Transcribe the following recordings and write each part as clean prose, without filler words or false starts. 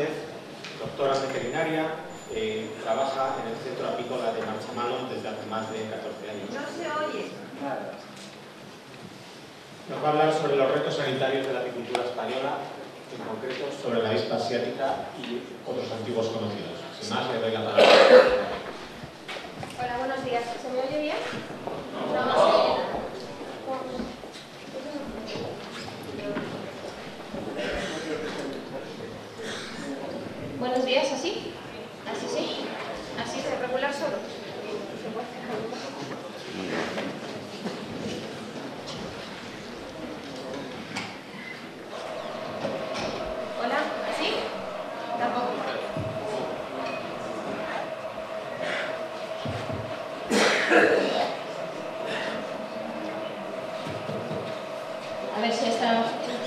González, doctora en veterinaria, trabaja en el Centro Apícola de Marchamalo desde hace más de 14 años. No se oye. Nos va a hablar sobre los retos sanitarios de la apicultura española, en concreto sobre la avispa asiática y otros antiguos conocidos. Sin más, le doy la palabra. Hola, buenos días. ¿Se me oye bien? No, no se oye nada. Buenos días, ¿así? ¿Así sí? ¿Así se regular solo? Hola, ¿así? Tampoco. A ver si está...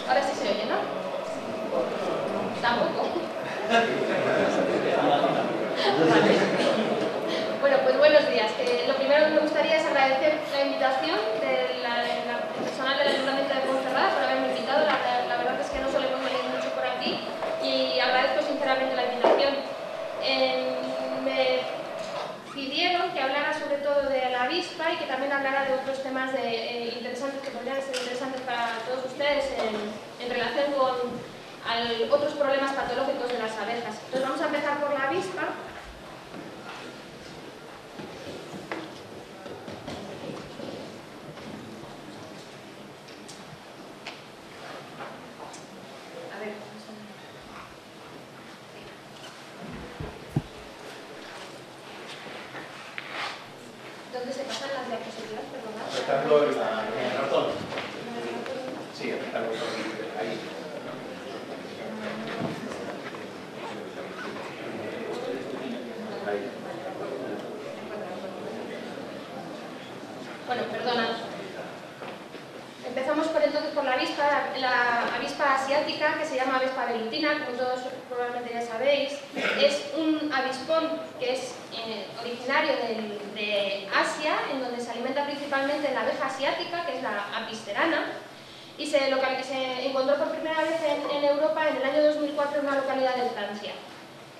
Ahora sí se oye, ¿no? Tampoco. Vale. Bueno, pues buenos días. Lo primero que me gustaría es agradecer la invitación del personal del Ayuntamiento de Ponferrada por haberme invitado. La verdad es que no solemos venir mucho por aquí y agradezco sinceramente la invitación. Me pidieron que hablara sobre todo de la avispa y que también hablara de otros temas interesantes que podrían ser interesantes para todos ustedes en relación con otros problemas patológicos de las abejas. Entonces vamos a empezar por la avispa. A ver, ¿dónde se pasan las diapositivas? Perdonad. Apretando el ratón. Sí, apretando el ratón. Ahí. Ahí. Bueno, perdona. Empezamos entonces por la avispa asiática, que se llama avispa velutina, como todos probablemente ya sabéis. Es un avispón que es originario de Asia, en donde se alimenta principalmente de la abeja asiática, que es la apisterana, y se encontró por primera vez en Europa en el año 2004 en una localidad de Francia.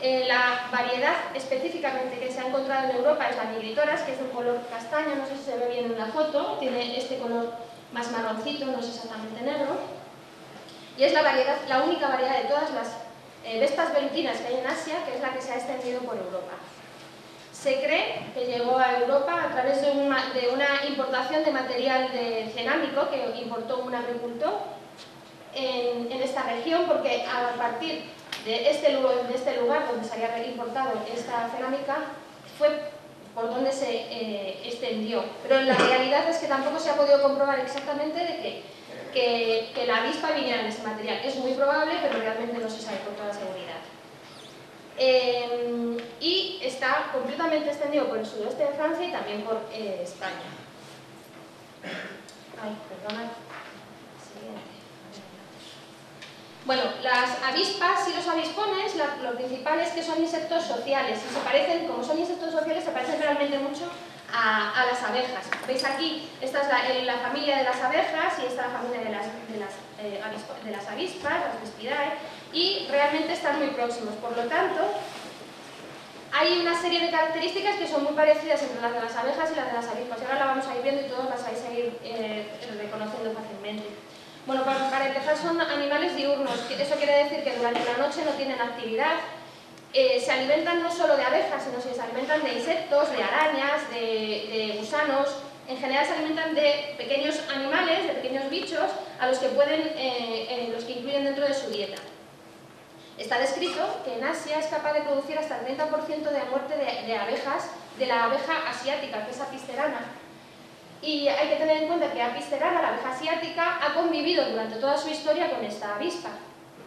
La variedad específicamente que se ha encontrado en Europa es la nigritoras, que es de un color castaño, no sé si se ve bien en la foto, tiene este color más marroncito, no es exactamente negro, y es la única variedad de todas las vespas velutinas que hay en Asia, que es la que se ha extendido por Europa. Se cree que llegó a Europa a través de una importación de material cerámico que importó un agricultor en esta región, porque a partir de este lugar donde se había importado esta cerámica fue por donde se extendió. Pero la realidad es que tampoco se ha podido comprobar exactamente de que la avispa viniera de ese material. Es muy probable, pero realmente no se sabe con toda seguridad. Y está completamente extendido por el sudoeste de Francia y también por España. Ay, perdonad. Bueno, las avispas y los avispones, lo principal es que son insectos sociales y se parecen, como son insectos sociales, se parecen realmente mucho a las abejas. Veis aquí, esta es la familia de las abejas y esta es la familia de las avispas, las Vespidae, y realmente están muy próximos. Por lo tanto, hay una serie de características que son muy parecidas entre las de las abejas y las de las avispas. Y ahora la vamos a ir viendo y todos las vais a ir reconociendo fácilmente. Bueno, para empezar son animales diurnos, eso quiere decir que durante la noche no tienen actividad, se alimentan no solo de abejas, sino que se alimentan de insectos, de arañas, de gusanos, en general se alimentan de pequeños animales, de pequeños bichos, a los que incluyen dentro de su dieta. Está descrito que en Asia es capaz de producir hasta el 30% de muerte de abejas, de la abeja asiática, que es apisterana. Y hay que tener en cuenta que apisterana, la abeja asiática, ha convivido durante toda su historia con esta avispa.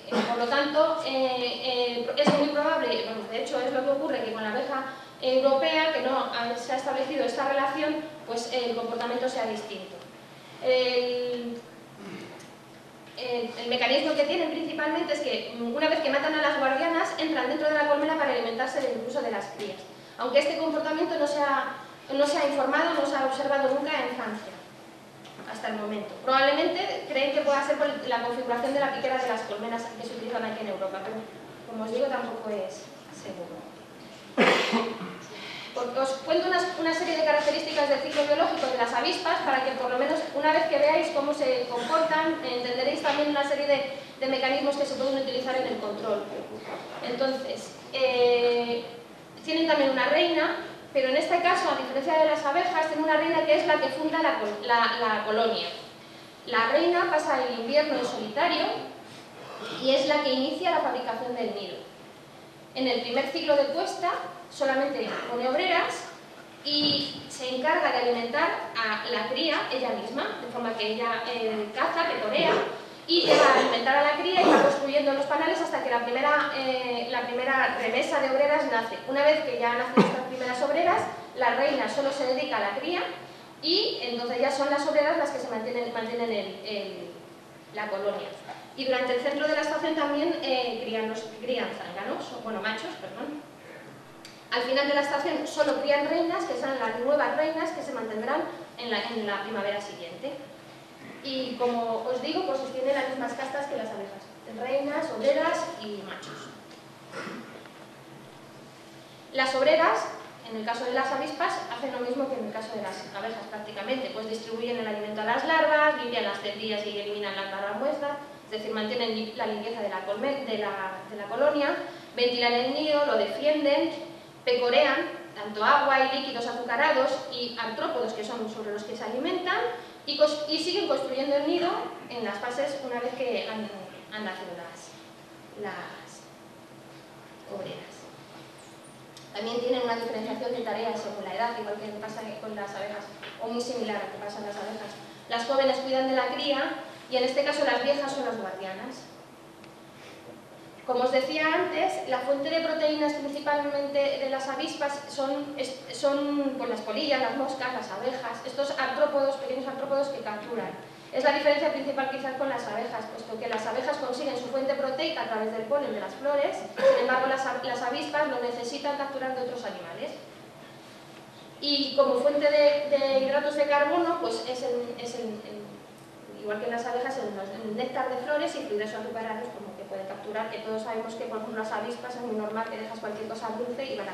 Por lo tanto, es muy probable, bueno, de hecho es lo que ocurre, que con la abeja europea, que no se ha establecido esta relación, pues el comportamiento sea distinto. El mecanismo que tienen principalmente es que una vez que matan a las guardianas, entran dentro de la colmena para alimentarse incluso de las crías. Aunque este comportamiento no se ha informado, no se ha observado nunca en Francia, hasta el momento. Probablemente creen que pueda ser por la configuración de la piquera de las colmenas que se utilizan aquí en Europa, pero como como os digo, tampoco es seguro. Porque os cuento una serie de características del ciclo biológico de las avispas para que por lo menos una vez que veáis cómo se comportan, entenderéis también una serie de mecanismos que se pueden utilizar en el control. Entonces, tienen también una reina, pero en este caso, a diferencia de las abejas, tiene una reina que es la que funda la colonia. La reina pasa el invierno en solitario y es la que inicia la fabricación del nido. En el primer ciclo de puesta solamente pone obreras y se encarga de alimentar a la cría ella misma, de forma que ella caza, pecorea y lleva a alimentar a la cría y va construyendo los panales hasta que la primera remesa de obreras nace. Una vez que ya nacen estas primeras obreras, la reina solo se dedica a la cría y entonces ya son las obreras las que se mantienen la colonia. Y durante el centro de la estación también crían zánganos, bueno, machos, perdón. Al final de la estación solo crían reinas, que son las nuevas reinas que se mantendrán en la primavera siguiente. Y como os digo, pues tienen las mismas castas que las abejas, reinas, obreras y machos. Las obreras, en el caso de las avispas, hacen lo mismo que en el caso de las abejas prácticamente, pues distribuyen el alimento a las larvas, limpian las celdillas y eliminan las larvas muestras, es decir, mantienen la limpieza de la colonia, ventilan el nido, lo defienden, pecorean tanto agua y líquidos azucarados y artrópodos, que son sobre los que se alimentan, y siguen construyendo el nido en las fases una vez que han nacido las obreras. También tienen una diferenciación de tareas según la edad, igual que pasa con las abejas, o muy similar a lo que pasa en las abejas. Las jóvenes cuidan de la cría y en este caso las viejas son las guardianas. Como os decía antes, la fuente de proteínas principalmente de las avispas son pues, las polillas, las moscas, las abejas, estos artrópodos, pequeños artrópodos que capturan. Es la diferencia principal quizás con las abejas, puesto que las abejas consiguen su fuente proteica a través del polen de las flores, sin embargo las avispas lo necesitan capturar de otros animales. Y como fuente de hidratos de carbono, pues igual que en las abejas, el néctar de flores y fluidos azucarados como que puede capturar, que todos sabemos que por ejemplo las avispas es muy normal que dejas cualquier cosa dulce y van a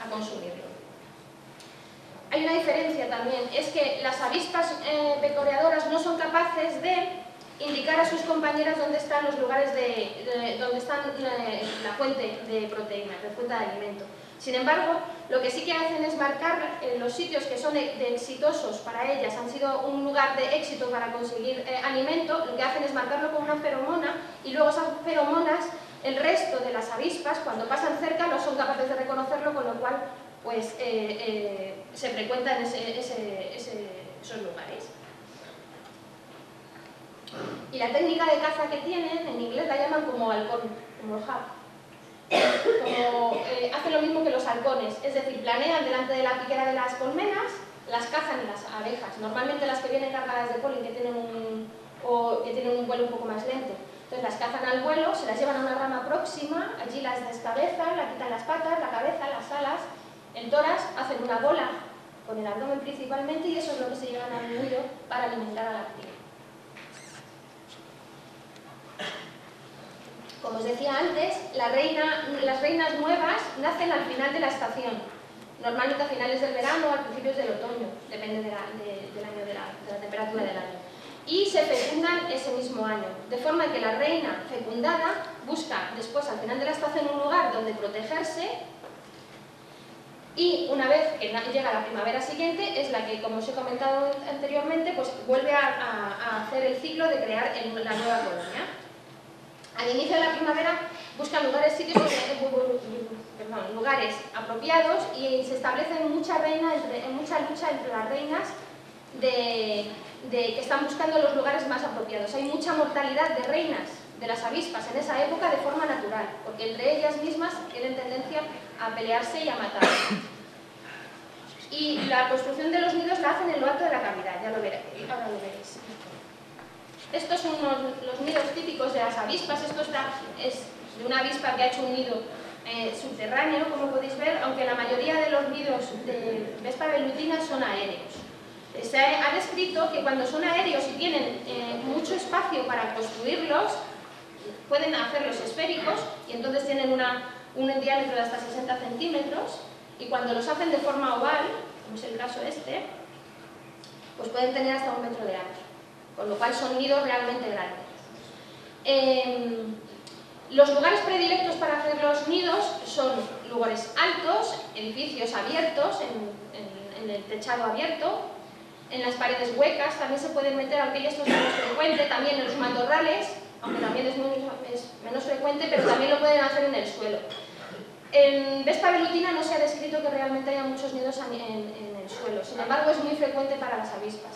consumirlo. Hay una diferencia también, es que las avispas pecoreadoras no son capaces de indicar a sus compañeras dónde están los lugares donde están la fuente de proteínas, la fuente de alimento. Sin embargo, lo que sí que hacen es marcar los sitios que son exitosos para ellas, han sido un lugar de éxito para conseguir alimento, lo que hacen es marcarlo con una feromona y luego esas feromonas, el resto de las avispas, cuando pasan cerca, no son capaces de reconocerlo, con lo cual pues, se frecuentan esos lugares. Y la técnica de caza que tienen, en inglés la llaman como halcón, como el hawk. Hacen lo mismo que los halcones, es decir, planean delante de la piquera de las colmenas, las cazan las abejas, normalmente las que vienen cargadas de polen, que tienen un vuelo un poco más lento. Entonces las cazan al vuelo, se las llevan a una rama próxima, allí las descabezan, le quitan las patas, la cabeza, las alas, el tórax, hacen una bola con el abdomen principalmente y eso es lo que se llevan al nido para alimentar a la cría. Como os decía antes, las reinas nuevas nacen al final de la estación, normalmente a finales del verano o a principios del otoño, depende del año, de la temperatura del año. Y se fecundan ese mismo año, de forma que la reina fecundada busca después al final de la estación un lugar donde protegerse y una vez que llega la primavera siguiente es la que, como os he comentado anteriormente, pues vuelve a hacer el ciclo de crear la nueva colonia. Al inicio de la primavera buscan lugares apropiados y se establece mucha lucha entre las reinas que están buscando los lugares más apropiados. Hay mucha mortalidad de reinas de las avispas en esa época de forma natural, porque entre ellas mismas tienen tendencia a pelearse y a matarse. Y la construcción de los nidos la hacen en lo alto de la cavidad, ya lo veréis, ahora lo veréis. Estos son los nidos típicos de las avispas. Esto es de una avispa que ha hecho un nido subterráneo, como podéis ver, aunque la mayoría de los nidos de Vespa velutina son aéreos. Se ha descrito que cuando son aéreos y tienen mucho espacio para construirlos, pueden hacerlos esféricos y entonces tienen un diámetro de hasta 60 centímetros, y cuando los hacen de forma oval, como es el caso este, pues pueden tener hasta 1 metro de ancho, con lo cual son nidos realmente grandes. Los lugares predilectos para hacer los nidos son lugares altos, edificios abiertos, en el techado abierto, en las paredes huecas, también se pueden meter, aunque esto es menos frecuente, también en los matorrales, aunque también es menos frecuente, pero también lo pueden hacer en el suelo. En Vespa velutina no se ha descrito que realmente haya muchos nidos en el suelo, sin embargo es muy frecuente para las avispas.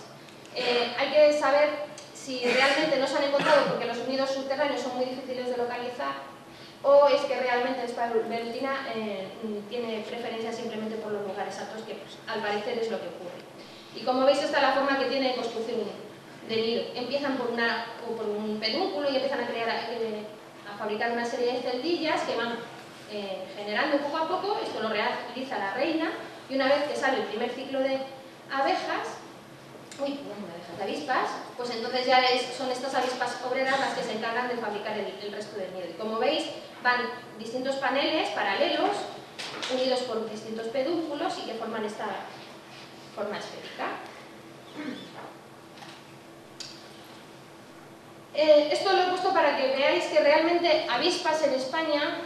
Hay que saber si realmente no se han encontrado porque los nidos subterráneos son muy difíciles de localizar, o es que realmente Vespa velutina tiene preferencia simplemente por los lugares altos, que pues, al parecer es lo que ocurre. Y como veis, esta es la forma que tiene de construcción de nido. Empiezan por un pedúnculo y empiezan a fabricar una serie de celdillas que van generando poco a poco. Esto lo realiza la reina, y una vez que sale el primer ciclo de abejas, de avispas, pues entonces ya son estas avispas obreras las que se encargan de fabricar el resto del nido. Y como veis, van distintos paneles paralelos, unidos por distintos pedúnculos y que forman esta forma esférica. Esto lo he puesto para que veáis que realmente avispas en España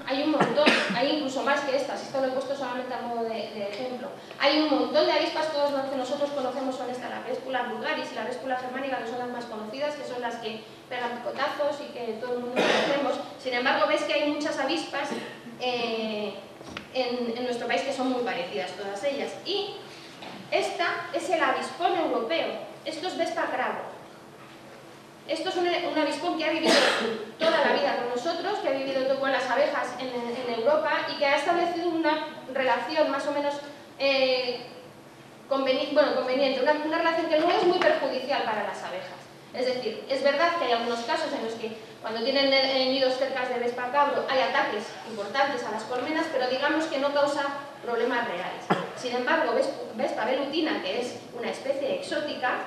hay un montón, hay incluso más que estas. Esto lo he puesto solamente a modo de ejemplo. Hay un montón de avispas, todas las que nosotros conocemos son estas, la Vespula vulgaris y la Vespula germánica, que son las más conocidas, que son las que pegan picotazos y que todo el mundo conocemos. Sin embargo, veis que hay muchas avispas en nuestro país que son muy parecidas, todas ellas. Y esta es el avispón europeo. Esto es Vespa cravo. Esto es un avispón que ha vivido toda la vida con nosotros, que ha vivido con las abejas en Europa y que ha establecido una relación más o menos conveniente, una relación que no es muy perjudicial para las abejas. Es decir, es verdad que hay algunos casos en los que cuando tienen nidos cerca de Vespa cabro hay ataques importantes a las colmenas, pero digamos que no causa problemas reales. Sin embargo, Vespa velutina, que es una especie exótica,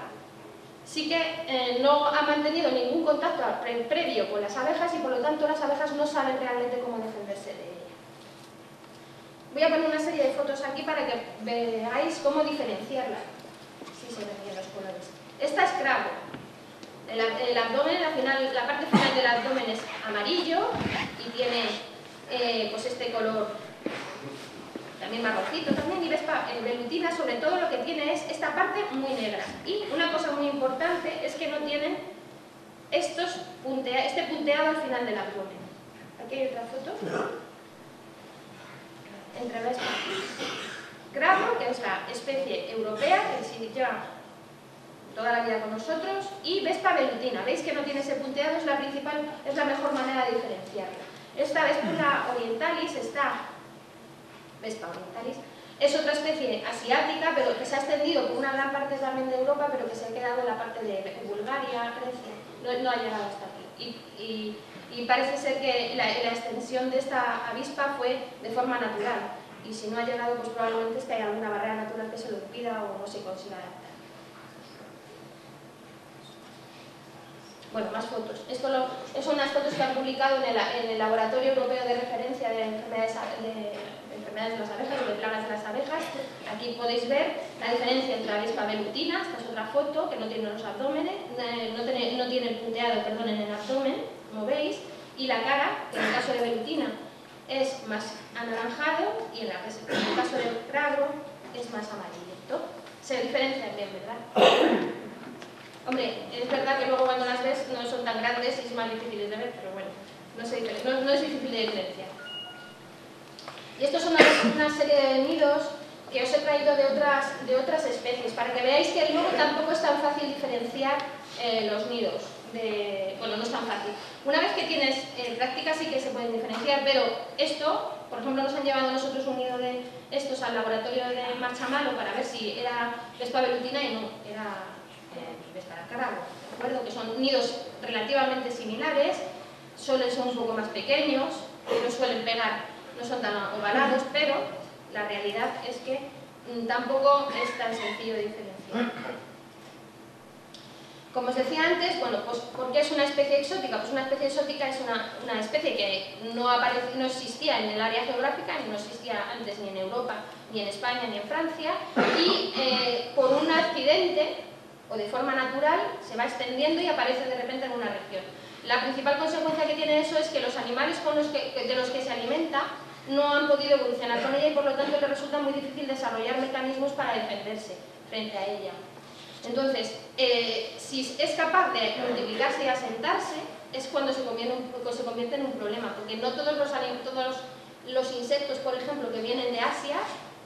sí que no ha mantenido ningún contacto previo con las abejas y por lo tanto las abejas no saben realmente cómo defenderse de ella. Voy a poner una serie de fotos aquí para que veáis cómo diferenciarla, si se ven bien los colores. Esta es cravo. El abdomen, la parte final del abdomen es amarillo y tiene pues este color también marroncito también, y Vespa velutina sobre todo lo que tiene es esta parte muy negra. Y una cosa muy importante es que no tienen este punteado al final del abdomen. Aquí hay otra foto. Entre Vespa cravo, que es la especie europea que se lleva toda la vida con nosotros, y Vespa velutina. Veis que no tiene ese punteado, es la mejor manera de diferenciarla. Esta Vespa orientalis Vespa orientalis es otra especie asiática, pero que se ha extendido por una gran parte también de Europa, pero que se ha quedado en la parte de Bulgaria, Grecia, no ha llegado hasta aquí. Y parece ser que la extensión de esta avispa fue de forma natural, y si no ha llegado, pues probablemente es que hay alguna barrera natural que se lo impida o no se consiga adaptar. Bueno, más fotos. Son unas fotos que han publicado en el Laboratorio Europeo de Referencia de Enfermedades de las Abejas, de plagas de las abejas. Aquí podéis ver la diferencia entre la Vespa velutina, esta es otra foto, que no tiene los abdómenes, no tiene el punteado, perdón, en el abdomen, como veis, y la cara, que en el caso de velutina es más anaranjado y en el caso de cravo es más amarillento. Se diferencian bien, ¿verdad? Hombre, es verdad que luego cuando las ves no son tan grandes y es más difíciles de ver, pero bueno, no es difícil de diferenciar. Y estos son una serie de nidos que os he traído de otras especies, para que veáis que luego tampoco es tan fácil diferenciar los nidos. Bueno, no es tan fácil. Una vez que tienes práctica sí que se pueden diferenciar, pero esto, por ejemplo, nos han llevado nosotros un nido de estos al laboratorio de Marchamalo para ver si era Vespa velutina y no, era Vespa cravo, ¿de acuerdo? Que son nidos relativamente similares, suelen ser un poco más pequeños, no suelen pegar, no son tan ovalados, pero la realidad es que tampoco es tan sencillo de diferenciar. Como os decía antes, bueno, pues ¿por qué es una especie exótica? Pues una especie exótica es una especie que no existía en el área geográfica, ni no existía antes ni en Europa, ni en España, ni en Francia, y por un accidente o de forma natural se va extendiendo y aparece de repente en una región. La principal consecuencia que tiene eso es que los animales de los que se alimenta no han podido evolucionar con ella y por lo tanto les resulta muy difícil desarrollar mecanismos para defenderse frente a ella. Entonces, si es capaz de multiplicarse y asentarse, es cuando se convierte en un problema, porque no todos los insectos, por ejemplo, que vienen de Asia,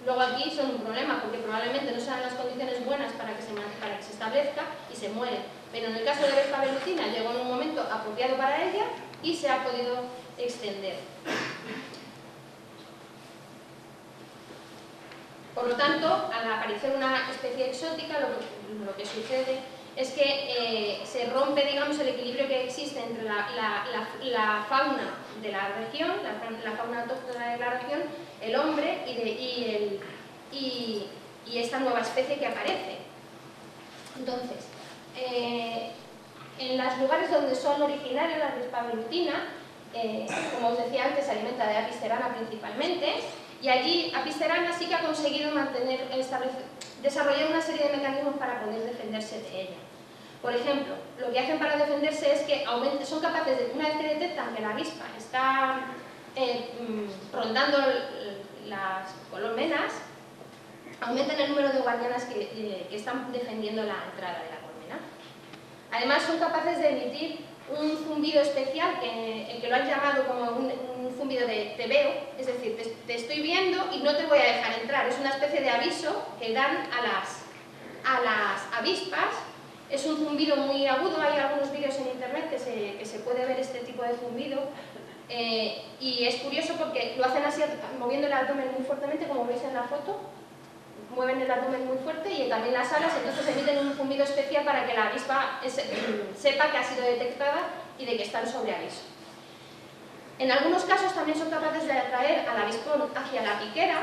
luego aquí son un problema, porque probablemente no sean las condiciones buenas para que se establezca y se muere. Pero en el caso de Vespa velutina llegó en un momento apropiado para ella y se ha podido extender. Por lo tanto, al aparecer una especie exótica, lo que sucede es que se rompe, digamos, el equilibrio que existe entre la fauna de la región, la fauna autóctona de la región, el hombre y esta nueva especie que aparece. Entonces, en los lugares donde son originarias las Vespa velutina, como os decía antes, se alimenta de Apis cerana principalmente, y allí Apis cerana sí que ha conseguido desarrollar una serie de mecanismos para poder defenderse de ella. Por ejemplo, lo que hacen para defenderse es que son capaces de, una vez que detectan que la avispa está rondando las colmenas, aumentan el número de guardianas que están defendiendo la entrada de la colmena. Además, son capaces de emitir un zumbido especial que lo han llamado como un zumbido de te veo, es decir, te estoy viendo y no te voy a dejar entrar. Es una especie de aviso que dan a las avispas. Es un zumbido muy agudo, hay algunos vídeos en internet que se puede ver este tipo de zumbido. Y es curioso porque lo hacen así, moviendo el abdomen muy fuertemente, como veis en la foto. Mueven el abdomen muy fuerte y también las alas, entonces emiten un zumbido especial para que la avispa sepa que ha sido detectada y de que están sobre aviso. En algunos casos también son capaces de atraer al avispón hacia la piquera,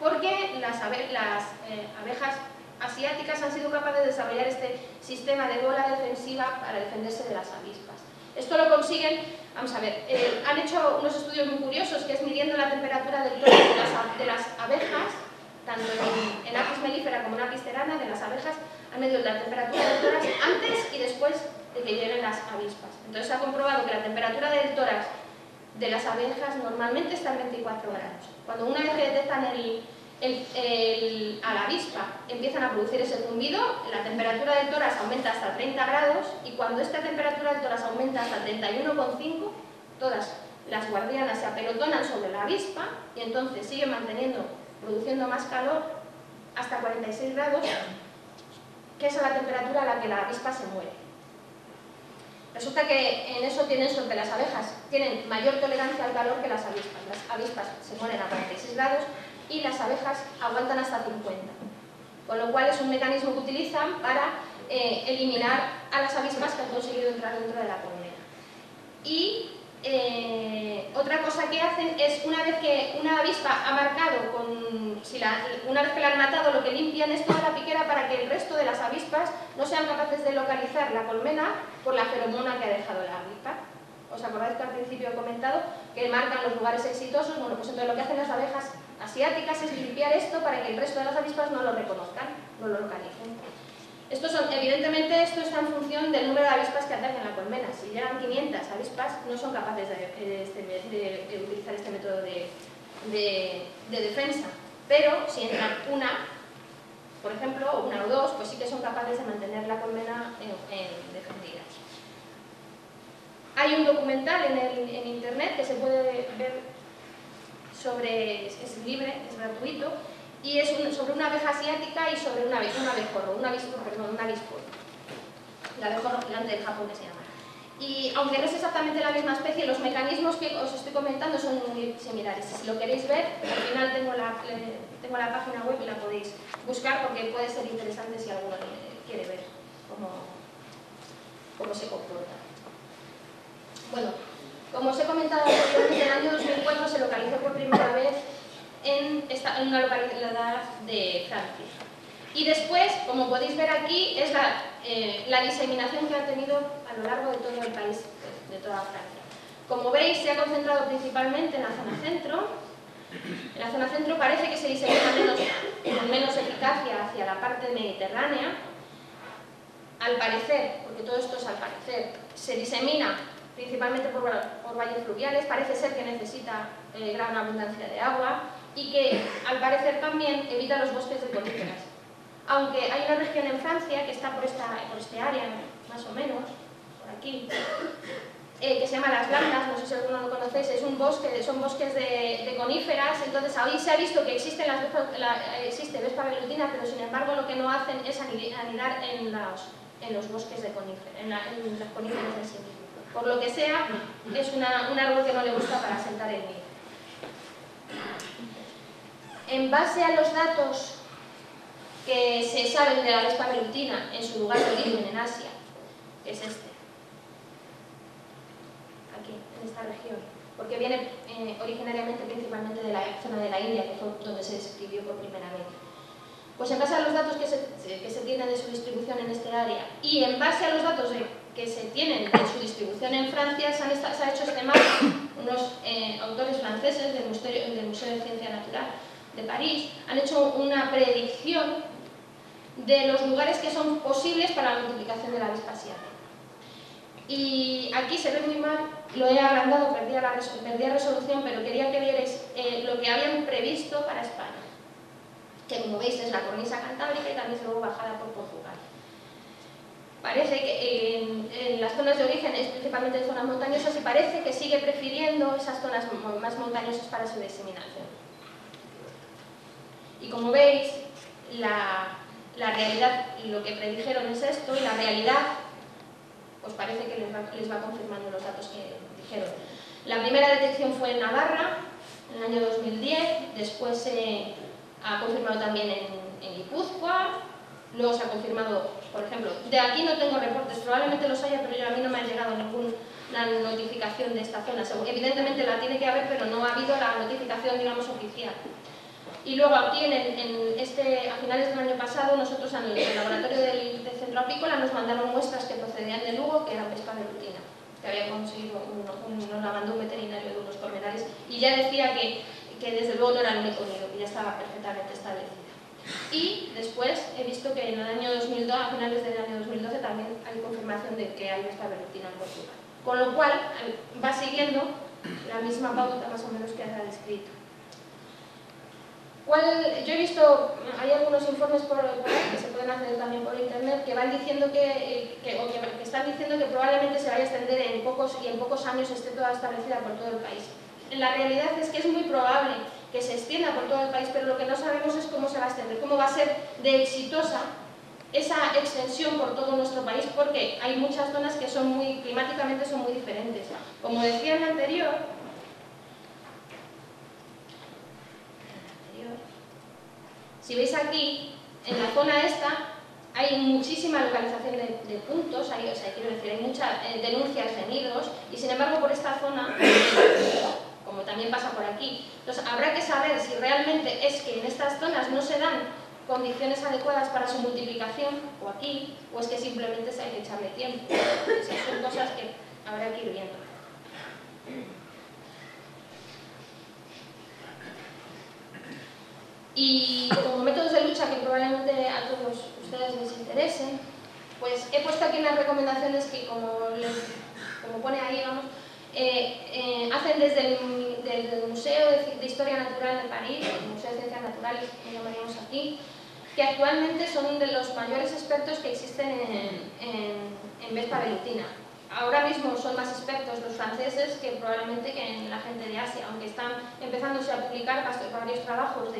porque las abejas asiáticas han sido capaces de desarrollar este sistema de bola defensiva para defenderse de las avispas. Esto lo consiguen, vamos a ver, han hecho unos estudios muy curiosos, que es midiendo la temperatura del tórax de las abejas, tanto en Apis mellifera como en Apis cerana, de las abejas, han medido la temperatura del tórax antes y después de que lleguen las avispas. Entonces se ha comprobado que la temperatura del tórax de las abejas normalmente está en 24 grados. Cuando una vez que detectan a la avispa empiezan a producir ese zumbido, la temperatura del tórax aumenta hasta 30 grados y cuando esta temperatura del tórax aumenta hasta 31,5, todas las guardianas se apelotonan sobre la avispa y entonces siguen produciendo más calor hasta 46 grados, que es a la temperatura a la que la avispa se muere. Resulta que en eso tienen suerte las abejas, tienen mayor tolerancia al calor que las avispas. Las avispas se mueren a 46 grados y las abejas aguantan hasta 50. Con lo cual es un mecanismo que utilizan para eliminar a las avispas que han conseguido entrar dentro de la colmena. Y otra cosa que hacen es, una vez que una avispa ha marcado, una vez que la han matado, lo que limpian es toda la piquera para que el resto de las avispas no sean capaces de localizar la colmena por la feromona que ha dejado la avispa. ¿Os acordáis que al principio he comentado que marcan los lugares exitosos? Bueno, pues entonces lo que hacen las abejas asiáticas es limpiar esto para que el resto de las avispas no lo reconozcan, no lo localicen. Evidentemente esto está en función del número de avispas que ataquen la colmena. Si llegan 500 avispas, no son capaces de utilizar este método de defensa. Pero si entran una, por ejemplo, o una o dos, pues sí que son capaces de mantener la colmena defendida. Hay un documental en internet que se puede ver es libre, es gratuito, y es sobre una abeja asiática y sobre un abejorro. El abejorro gigante del Japón, que se llama. Y aunque no es exactamente la misma especie, los mecanismos que os estoy comentando son muy similares. Si lo queréis ver, al final tengo la página web y la podéis buscar porque puede ser interesante si alguno quiere ver cómo se comporta. Bueno, como os he comentado anteriormente, en el año 2004 se localizó por primera vez en una localidad de Francia. Y después, como podéis ver aquí, es la diseminación que ha tenido a lo largo de todo el país, de toda Francia. Como veis, se ha concentrado principalmente en la zona centro. En la zona centro parece que se disemina con menos eficacia hacia la parte mediterránea. Al parecer, porque todo esto es al parecer, se disemina principalmente por valles fluviales, parece ser que necesita gran abundancia de agua y que al parecer también evita los bosques de coníferas. Aunque hay una región en Francia que está por este área, más o menos, por aquí, que se llama Las Landas, no sé si alguno lo conocéis, son bosques de coníferas. Entonces ahí se ha visto que existe Vespa velutina, pero sin embargo lo que no hacen es anidar en los bosques de coníferas, en las coníferas en sí mismo. Por lo que sea, es un árbol que no le gusta para asentar el nido. En base a los datos que se saben de la Vespa velutina en su lugar de origen en Asia, que es este, aquí, en esta región, porque viene originariamente principalmente de la zona de la India, que fue donde se describió por primera vez. Pues en base a los datos que se tienen de su distribución en este área y en base a los datos que se tienen de su distribución en Francia, se ha hecho este mapa. Unos autores franceses del Museo de Ciencia Natural de París han hecho una predicción de los lugares que son posibles para la multiplicación de la avispa asiática. Y aquí se ve muy mal, lo he agrandado, perdí resolución, pero quería que vierais lo que habían previsto para España, que como veis es la cornisa cantábrica y también luego bajada por Portugal. Parece que en las zonas de origen es principalmente zonas montañosas y parece que sigue prefiriendo esas zonas más montañosas para su diseminación. Y como veis, la realidad, lo que predijeron es esto, y la realidad pues parece que les va confirmando los datos que dijeron. La primera detección fue en Navarra, en el año 2010, después se ha confirmado también en Guipúzcoa, luego se ha confirmado, por ejemplo, de aquí no tengo reportes, probablemente los haya, pero a mí no me ha llegado ninguna notificación de esta zona. Evidentemente la tiene que haber, pero no ha habido la notificación, digamos, oficial. Y luego aquí, a finales del año pasado, nosotros en el laboratorio del Centro Apícola nos mandaron muestras que procedían de Lugo, que eran Vespa velutina, que había conseguido, nos la mandó un veterinario de unos Colmenares, y ya decía que desde luego no era el único nido, que ya estaba perfectamente establecida. Y después he visto que en el año 2012, a finales del año 2012, también hay confirmación de que hay Vespa velutina en Portugal. Con lo cual, va siguiendo la misma pauta más o menos que ha descrito. Yo he visto, hay algunos informes por ahí que se pueden hacer también por internet que van diciendo que están diciendo que probablemente se vaya a extender en pocos años esté toda establecida por todo el país. La realidad es que es muy probable que se extienda por todo el país, pero lo que no sabemos es cómo se va a extender, cómo va a ser de exitosa esa extensión por todo nuestro país, porque hay muchas zonas que climáticamente son muy diferentes. Como decía en el anterior, si veis aquí, en la zona esta, hay muchísima localización de puntos, quiero decir, hay muchas denuncias de nidos, y sin embargo por esta zona, como también pasa por aquí, entonces habrá que saber si realmente es que en estas zonas no se dan condiciones adecuadas para su multiplicación, o aquí, o es que simplemente hay que echarle tiempo. Esas son cosas que habrá que ir viendo. Y como métodos de lucha que probablemente a todos ustedes les interesen, pues he puesto aquí unas recomendaciones que, como pone ahí, vamos, hacen desde el Museo de Historia Natural de París, el Museo de Ciencias Naturales, que llamaríamos aquí, que actualmente son de los mayores expertos que existen en Vespa velutina. Ahora mismo son más expertos los franceses que probablemente que en la gente de Asia, aunque están empezándose a publicar varios trabajos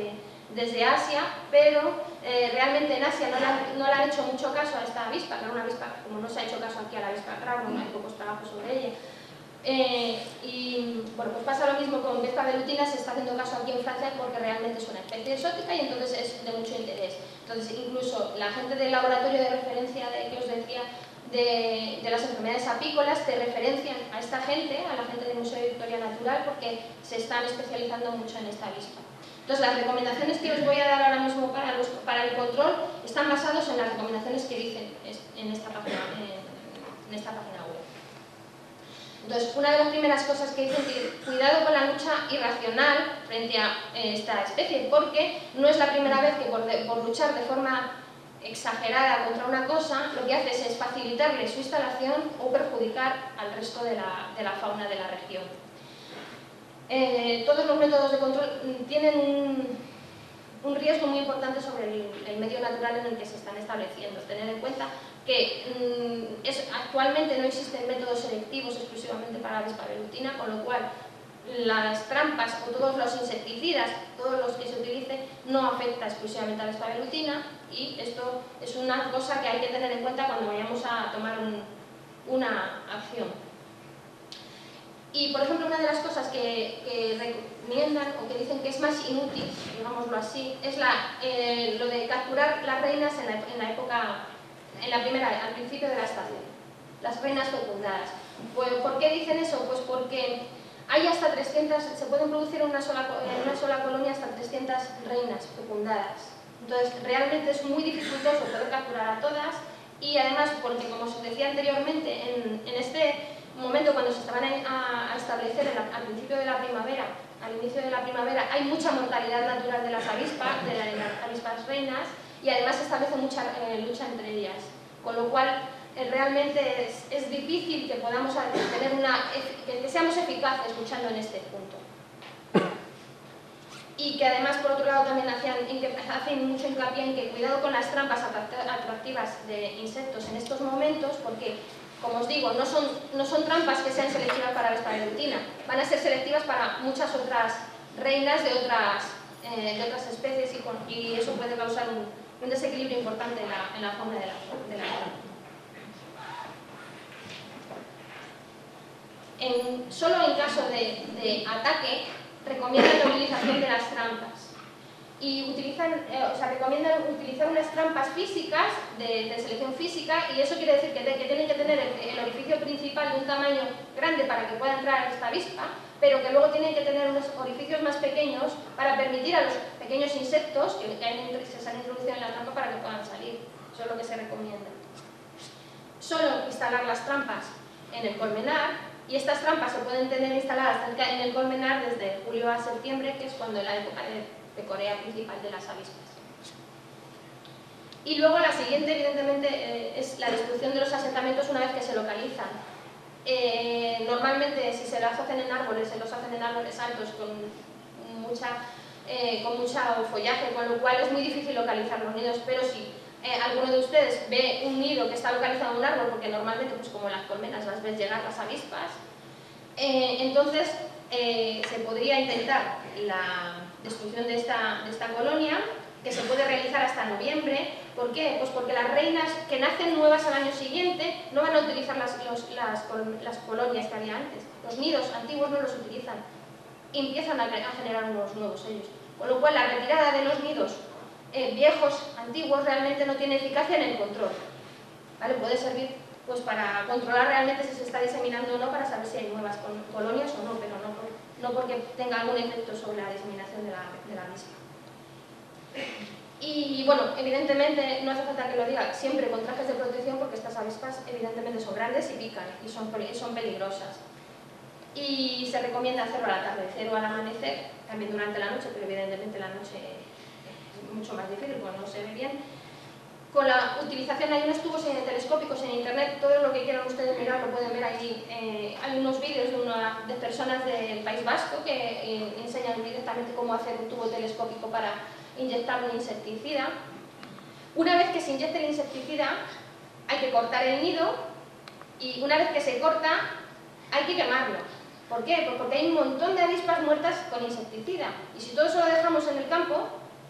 desde Asia, pero realmente en Asia no le han hecho mucho caso a esta avispa, que era una avispa, como no se ha hecho caso aquí a la avispa cravo, hay pocos trabajos sobre ella. Y bueno, pues pasa lo mismo con Vespa velutina, se está haciendo caso aquí en Francia porque realmente es una especie exótica y entonces es de mucho interés. Entonces incluso la gente del laboratorio de referencia que os decía de las enfermedades apícolas te referencian a esta gente, a la gente del Museo de Historia Natural, porque se están especializando mucho en esta avispa. Entonces, las recomendaciones que os voy a dar ahora mismo para el control están basados en las recomendaciones que dicen en esta página web. Entonces, una de las primeras cosas que dicen es cuidado con la lucha irracional frente a esta especie, porque no es la primera vez que por luchar de forma exagerada contra una cosa, lo que hace es facilitarle su instalación o perjudicar al resto de la fauna de la región. Todos los métodos de control tienen un riesgo muy importante sobre el medio natural en el que se están estableciendo. Tener en cuenta que actualmente no existen métodos selectivos exclusivamente para la avispa velutina, con lo cual las trampas o todos los insecticidas, todos los que se utilicen, no afecta exclusivamente a la avispa velutina, y esto es una cosa que hay que tener en cuenta cuando vayamos a tomar una acción. Y, por ejemplo, una de las cosas que recomiendan o que dicen que es más inútil, digámoslo así, es lo de capturar las reinas al principio de la estación, las reinas fecundadas. ¿Por qué dicen eso? Pues porque hay hasta 300, se pueden producir en una sola colonia hasta 300 reinas fecundadas. Entonces, realmente es muy dificultoso poder capturar a todas, y además, porque, como os decía anteriormente, en este momento cuando se estaban a establecer al principio de la primavera, al inicio de la primavera, hay mucha mortalidad natural de las avispas, reinas, y además se establece mucha lucha entre ellas, con lo cual realmente es difícil que podamos tener que seamos eficaces luchando en este punto. Y que además, por otro lado, también hacen mucho hincapié en que cuidado con las trampas atractivas de insectos en estos momentos, porque, como os digo, no son trampas que sean selectivas para la avispa velutina, van a ser selectivas para muchas otras reinas de otras especies, y eso puede causar un desequilibrio importante en la fauna de la zona. Solo en caso de ataque recomiendan la utilización de las trampas, y recomiendan utilizar unas trampas físicas de selección física, y eso quiere decir que tienen que tener el orificio principal de un tamaño grande para que pueda entrar esta avispa, pero que luego tienen que tener unos orificios más pequeños para permitir a los pequeños insectos que se han introducido en la trampa para que puedan salir. Eso es lo que se recomienda. Solo instalar las trampas en el colmenar, y estas trampas se pueden tener instaladas en el colmenar desde julio a septiembre, que es cuando es la época de corea principal de las avispas. Y luego la siguiente, evidentemente, es la destrucción de los asentamientos una vez que se localizan. Normalmente, si se los hacen en árboles altos con mucho follaje, con lo cual es muy difícil localizar los nidos, pero si alguno de ustedes ve un nido que está localizado en un árbol, porque normalmente, pues como las colmenas, las ves llegar las avispas, entonces se podría intentar la destrucción de esta colonia, que se puede realizar hasta noviembre. ¿Por qué? Pues porque las reinas que nacen nuevas al año siguiente no van a utilizar las colonias que había antes. Los nidos antiguos no los utilizan, empiezan a generar unos nuevos ellos. Con lo cual, la retirada de los nidos viejos, antiguos, realmente no tiene eficacia en el control, ¿vale? Puede servir pues para controlar realmente si se está diseminando o no, para saber si hay nuevas colonias o no, pero no porque tenga algún efecto sobre la diseminación de la misma. Y bueno, evidentemente no hace falta que lo diga, siempre con trajes de protección, porque estas avispas evidentemente son grandes y pican y son peligrosas. Y se recomienda hacerlo al atardecer o al amanecer, también durante la noche, pero evidentemente la noche es mucho más difícil porque no se ve bien. Con la utilización, hay unos tubos telescópicos en internet, todo lo que quieran ustedes mirar lo pueden ver allí. Hay unos vídeos de personas del País Vasco que enseñan directamente cómo hacer un tubo telescópico para inyectar un insecticida. Una vez que se inyecte el insecticida, hay que cortar el nido, y una vez que se corta, hay que quemarlo. ¿Por qué? Pues porque hay un montón de avispas muertas con insecticida, y si todo eso lo dejamos en el campo,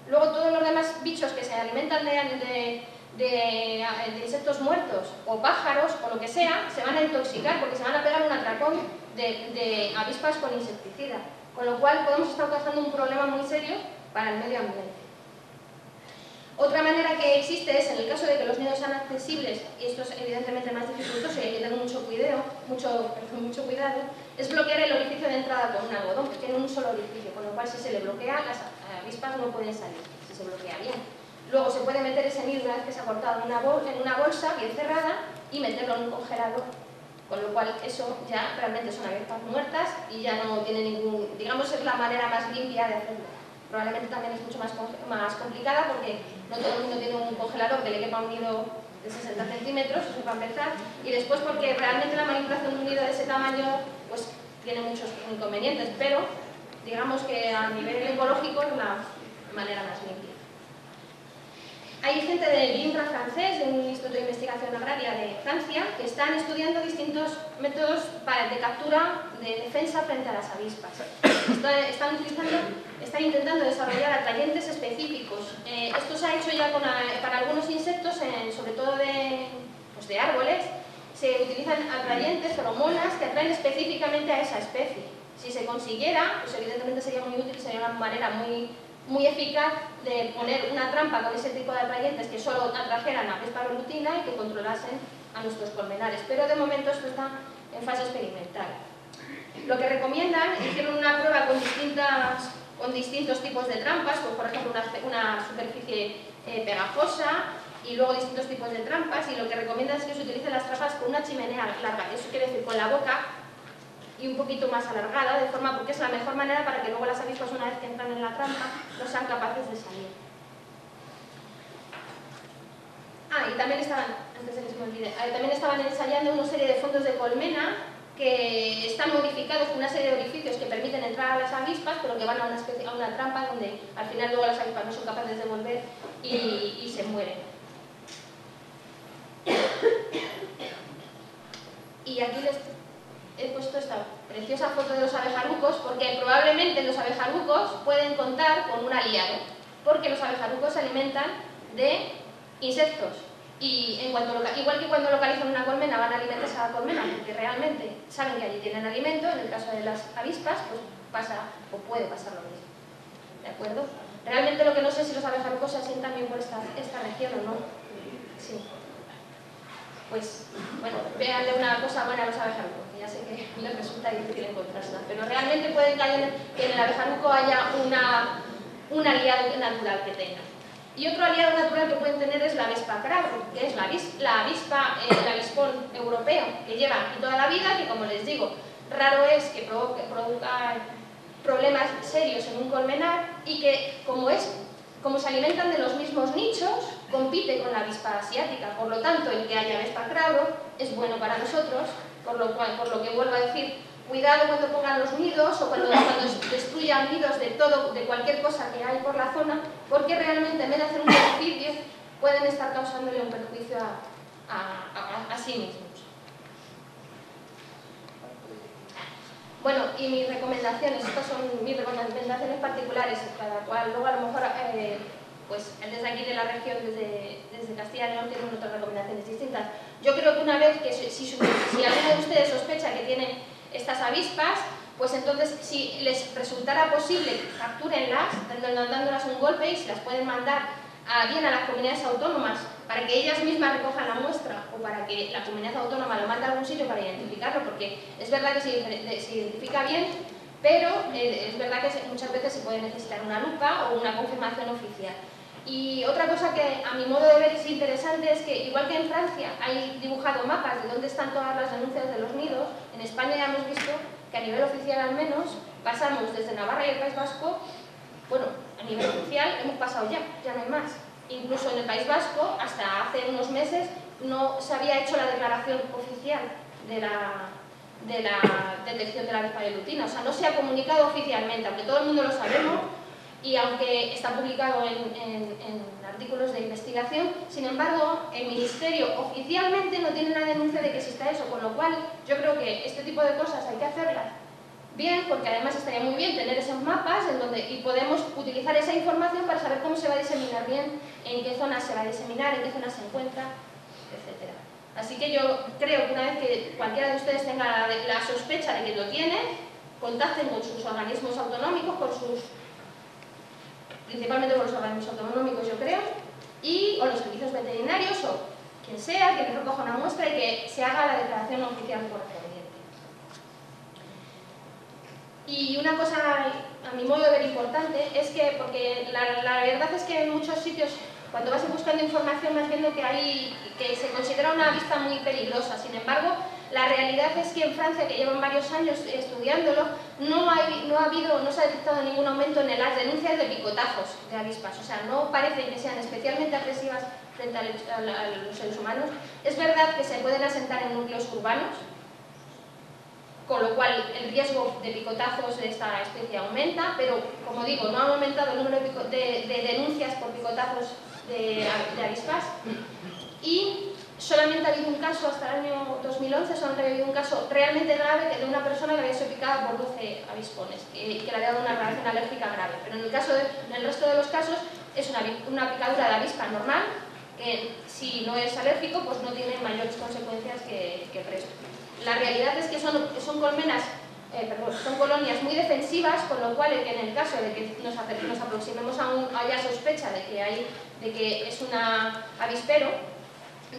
luego todos los demás bichos que se alimentan de insectos muertos, o pájaros, o lo que sea, se van a intoxicar porque se van a pegar un atracón de avispas con insecticida. Con lo cual podemos estar causando un problema muy serio para el medio ambiente. Otra manera que existe es, en el caso de que los nidos sean accesibles, y esto es evidentemente más dificultoso y hay que tener mucho cuidado, es bloquear el orificio de entrada con un algodón, que tiene un solo orificio, con lo cual si se le bloquea, las avispas no pueden salir, si se bloquea bien. Luego se puede meter ese nido una vez que se ha cortado en una bolsa bien cerrada y meterlo en un congelador, con lo cual eso ya realmente son avispas muertas y ya no tiene ningún, digamos, es la manera más limpia de hacerlo. Probablemente también es mucho más complicada porque no todo el mundo tiene un congelador que le quepa un nido de 60 centímetros, eso para empezar, y después porque realmente la manipulación de un nido de ese tamaño pues tiene muchos inconvenientes, pero digamos que a nivel ecológico es la manera más limpia. Hay gente del INRA francés, de un Instituto de Investigación Agraria de Francia, que están estudiando distintos métodos de captura de defensa frente a las avispas. Están intentando desarrollar atrayentes específicos. Esto se ha hecho ya para algunos insectos, sobre todo de árboles. Se utilizan atrayentes, feromonas, que atraen específicamente a esa especie. Si se consiguiera, pues evidentemente sería muy útil, sería una manera muy eficaz de poner una trampa con ese tipo de atrayentes que solo atrajeran a avispa velutina y que controlasen a nuestros colmenares. Pero de momento esto está en fase experimental. Lo que recomiendan, hicieron una prueba con distintos tipos de trampas, pues por ejemplo una superficie pegajosa y luego distintos tipos de trampas, y lo que recomiendan es que se utilicen las trampas con una chimenea larga, eso quiere decir con la boca y un poquito más alargada, de forma porque es la mejor manera para que luego las avispas, una vez que entran en la trampa, no sean capaces de salir. Y también estaban, antes de que se me olvide, también estaban ensayando una serie de fondos de colmena que están modificados con una serie de orificios que permiten entrar a las avispas, pero que van a una trampa donde al final luego las avispas no son capaces de volver y se mueren. Y aquí les he puesto esta preciosa foto de los abejarucos porque probablemente los abejarucos pueden contar con un aliado, porque los abejarucos se alimentan de insectos y igual que cuando localizan una colmena van a alimentarse a la colmena porque realmente saben que allí tienen alimento. En el caso de las avispas pues pasa o puede pasar lo mismo, ¿de acuerdo? Realmente lo que no sé es si los abejarucos se asientan bien por esta región o no. Sí. Pues, bueno, véanle una cosa buena a los abejarucos, que ya sé que les resulta difícil encontrarla, pero realmente pueden que en el abejaruco haya un aliado natural que tengan. Y otro aliado natural que pueden tener es la avispa crabro, que es la avispa, el avispón europeo, que lleva aquí toda la vida, que como les digo, raro es que produzca problemas serios en un colmenar y que como se alimentan de los mismos nichos, compite con la avispa asiática. Por lo tanto, el que haya avispa crabro es bueno para nosotros, por lo que vuelvo a decir, cuidado cuando pongan los nidos o cuando destruyan nidos de cualquier cosa que hay por la zona, porque realmente en vez de hacer un beneficio, pueden estar causándole un perjuicio a sí mismos. Bueno, y mis recomendaciones, estas son mis recomendaciones particulares, cada cual luego a lo mejor, pues desde aquí de la región, desde Castilla y León, tienen otras recomendaciones distintas. Yo creo que una vez que si alguno de ustedes sospecha que tiene estas avispas, pues entonces si les resultara posible, captúrenlas, dándolas un golpe, y si las pueden mandar bien a las comunidades autónomas para que ellas mismas recojan la muestra o para que la comunidad autónoma lo mande a algún sitio para identificarlo, porque es verdad que se identifica bien, pero es verdad que muchas veces se puede necesitar una lupa o una confirmación oficial. Y otra cosa que a mi modo de ver es interesante es que, igual que en Francia hay dibujado mapas de dónde están todas las denuncias de los nidos, en España ya hemos visto que a nivel oficial al menos pasamos desde Navarra y el País Vasco, bueno, a nivel oficial hemos pasado ya no hay más. Incluso en el País Vasco, hasta hace unos meses, no se había hecho la declaración oficial de la detección de la avispa velutina. O sea, no se ha comunicado oficialmente, aunque todo el mundo lo sabemos y aunque está publicado en artículos de investigación. Sin embargo, el Ministerio oficialmente no tiene la denuncia de que exista eso, con lo cual yo creo que este tipo de cosas hay que hacerlas bien, porque además estaría muy bien tener esos mapas y podemos utilizar esa información para saber cómo se va a diseminar bien, en qué zonas se va a diseminar, en qué zonas se encuentra, etc. Así que yo creo que una vez que cualquiera de ustedes tenga la sospecha de que lo tiene, contacten con sus organismos autonómicos, principalmente con los organismos autonómicos, yo creo, o los servicios veterinarios, o quien sea, que les recoja una muestra y que se haga la declaración oficial correspondiente. Y una cosa, a mi modo de ver, importante, es que, porque la verdad es que en muchos sitios, cuando vas buscando información, vas viendo que se considera una avispa muy peligrosa. Sin embargo, la realidad es que en Francia, que llevan varios años estudiándolo, no se ha detectado ningún aumento en las denuncias de picotazos de avispas. O sea, no parece que sean especialmente agresivas frente a los seres humanos. Es verdad que se pueden asentar en núcleos urbanos, con lo cual el riesgo de picotazos de esta especie aumenta, pero, como digo, no ha aumentado el número de denuncias por picotazos de avispas. Y solamente ha habido un caso, hasta el año 2011, solamente ha habido un caso realmente grave de una persona que había sido picada por 12 avispones, que le había dado una reacción alérgica grave. Pero en el resto de los casos es una picadura de avispa normal, que si no es alérgico, pues no tiene mayores consecuencias que el resto. La realidad es que son colonias muy defensivas, con lo cual en el caso de que nos aproximemos haya sospecha de que es un avispero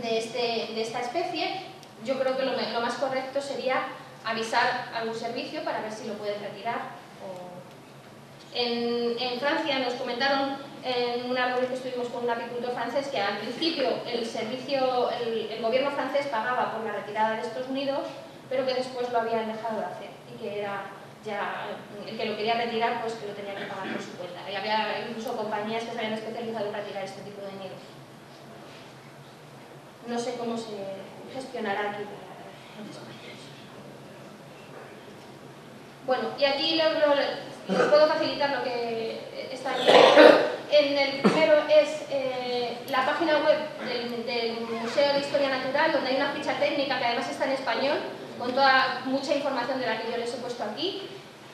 de esta especie, yo creo que lo más correcto sería avisar a algún servicio para ver si lo pueden retirar. En Francia nos comentaron en una reunión que estuvimos con un apicultor francés que al principio el gobierno francés pagaba por la retirada de estos nidos, pero que después lo habían dejado de hacer y que era ya el que lo quería retirar, pues que lo tenía que pagar por su cuenta. Y había incluso compañías que se habían especializado en retirar este tipo de nidos. No sé cómo se gestionará aquí en España. Bueno, y aquí les puedo facilitar lo que está aquí. El primero es la página web del Museo de Historia Natural, donde hay una ficha técnica que además está en español, con mucha información de la que yo les he puesto aquí.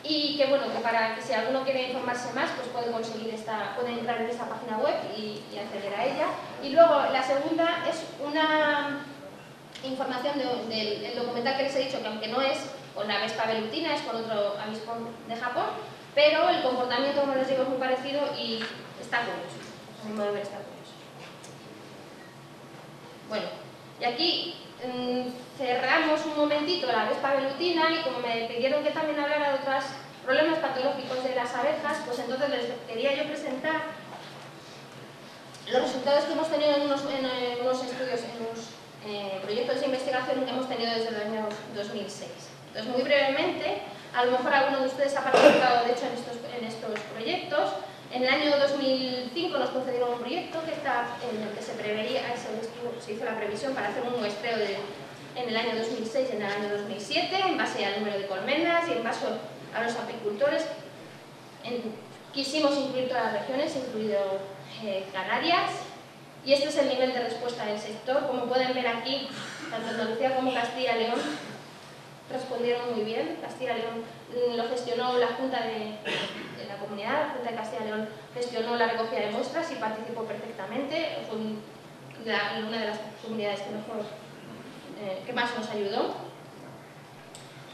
Y que bueno, que para que si alguno quiere informarse más, pues puede entrar en esta página web y acceder a ella. Y luego la segunda es una información del documental que les he dicho, que aunque no es con la Vespa velutina, es con otro avispón de Japón, pero el comportamiento, como les digo, es muy parecido y está curioso. A mi modo de ver, está curioso. Bueno, y aquí cerramos un momentito la Vespa velutina, y como me pidieron que también hablara de otros problemas patológicos de las abejas, pues entonces les quería yo presentar los resultados que hemos tenido en unos estudios, en unos proyectos de investigación que hemos tenido desde el año 2006. Entonces, muy brevemente, a lo mejor alguno de ustedes ha participado, de hecho, en estos proyectos. En el año 2005 nos concedieron un proyecto en el que se hizo la previsión para hacer un muestreo en el año 2006 y en el año 2007, en base al número de colmenas y en base a los apicultores. Quisimos incluir todas las regiones, incluido Canarias, y este es el nivel de respuesta del sector. Como pueden ver aquí, tanto Andalucía como Castilla y León respondieron muy bien. Castilla y León lo gestionó la Junta de la Comunidad, la Junta de Castilla y León gestionó la recogida de muestras y participó perfectamente. Fue una de las comunidades que más nos ayudó.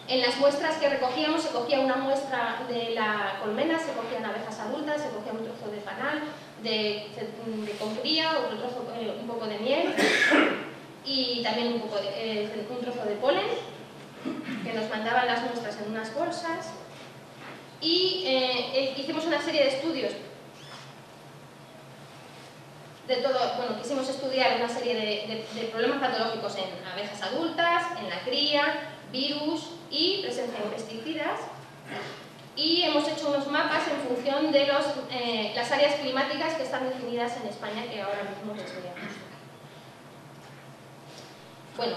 En las muestras que recogíamos, se cogía una muestra de la colmena, se cogían abejas adultas, se cogía un trozo de panal, con cría, otro trozo, un poco de miel y también un trozo de polen, que nos mandaban las muestras en unas bolsas. Y hicimos una serie de estudios de todo. Bueno, quisimos estudiar una serie de problemas patológicos en abejas adultas, en la cría, virus y presencia de pesticidas. Y hemos hecho unos mapas en función de las áreas climáticas que están definidas en España, que ahora mismo les voy a mostrar. Bueno,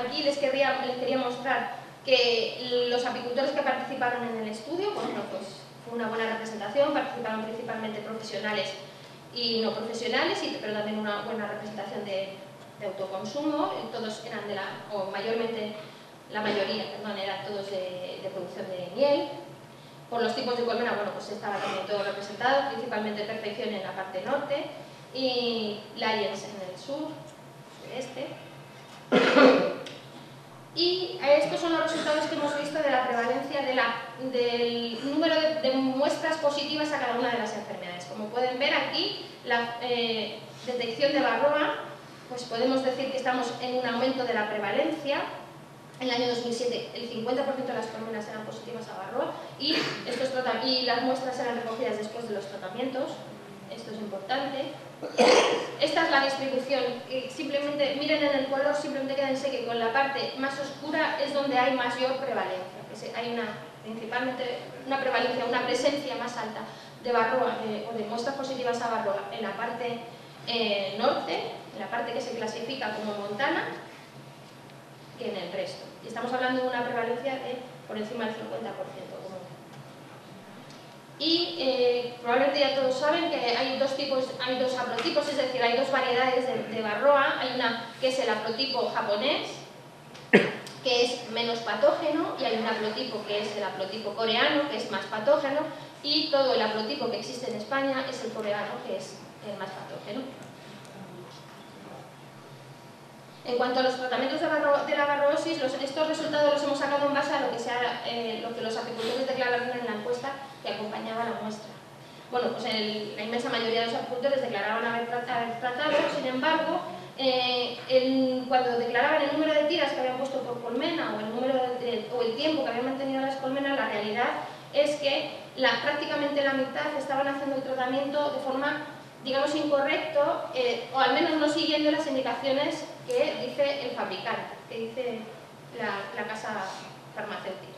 aquí les quería mostrar que los apicultores que participaron en el estudio, bueno, pues fue una buena representación, participaron principalmente profesionales y no profesionales, pero también una buena representación de autoconsumo. Todos eran mayormente, la mayoría, perdón, eran todos de producción de miel. Por los tipos de colmena, bueno, pues estaba también todo representado, principalmente perfección en la parte norte y Lyons en el sur, sureste. Y estos son los resultados que hemos visto de la prevalencia del número de muestras positivas a cada una de las enfermedades. Como pueden ver aquí, la detección de varroa, pues podemos decir que estamos en un aumento de la prevalencia. En el año 2007 el 50% de las colmenas eran positivas a Varroa y las muestras eran recogidas después de los tratamientos. Esto es importante. Esta es la distribución. Simplemente miren en el color, simplemente quédense que con la parte más oscura es donde hay mayor prevalencia. Hay principalmente una prevalencia, una presencia más alta de Varroa o de muestras positivas a Varroa en la parte norte, en la parte que se clasifica como montana, que en el resto. Y estamos hablando de una prevalencia de por encima del 50%. Y probablemente ya todos saben que hay dos haplotipos, es decir, hay dos variedades de Varroa. Hay una que es el haplotipo japonés, que es menos patógeno, y hay un haplotipo que es el haplotipo coreano, que es más patógeno, y todo el haplotipo que existe en España es el coreano, que es el más patógeno. En cuanto a los tratamientos de la varrosis, estos resultados los hemos sacado en base a lo que los apicultores declararon en la encuesta que acompañaba la muestra. Bueno, pues la inmensa mayoría de los apicultores declaraban haber tratado, sin embargo, cuando declaraban el número de tiras que habían puesto por colmena o el tiempo que habían mantenido las colmenas, la realidad es que prácticamente la mitad estaban haciendo el tratamiento de forma, digamos, incorrecto, o al menos no siguiendo las indicaciones que dice el fabricante, que dice la casa farmacéutica.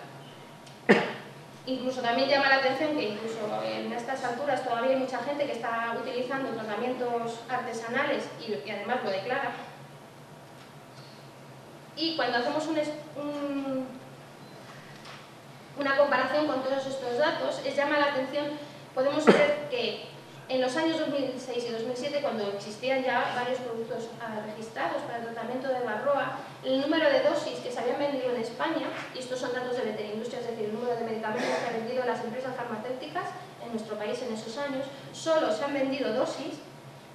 Incluso también llama la atención que incluso en estas alturas todavía hay mucha gente que está utilizando tratamientos artesanales y además lo declara. Y cuando hacemos una comparación con todos estos datos, llama la atención, podemos ver que en los años 2006 y 2007, cuando existían ya varios productos registrados para el tratamiento de Varroa, el número de dosis que se habían vendido en España, y estos son datos de Veterindustria, es decir, el número de medicamentos que han vendido las empresas farmacéuticas en nuestro país en esos años, solo se han vendido dosis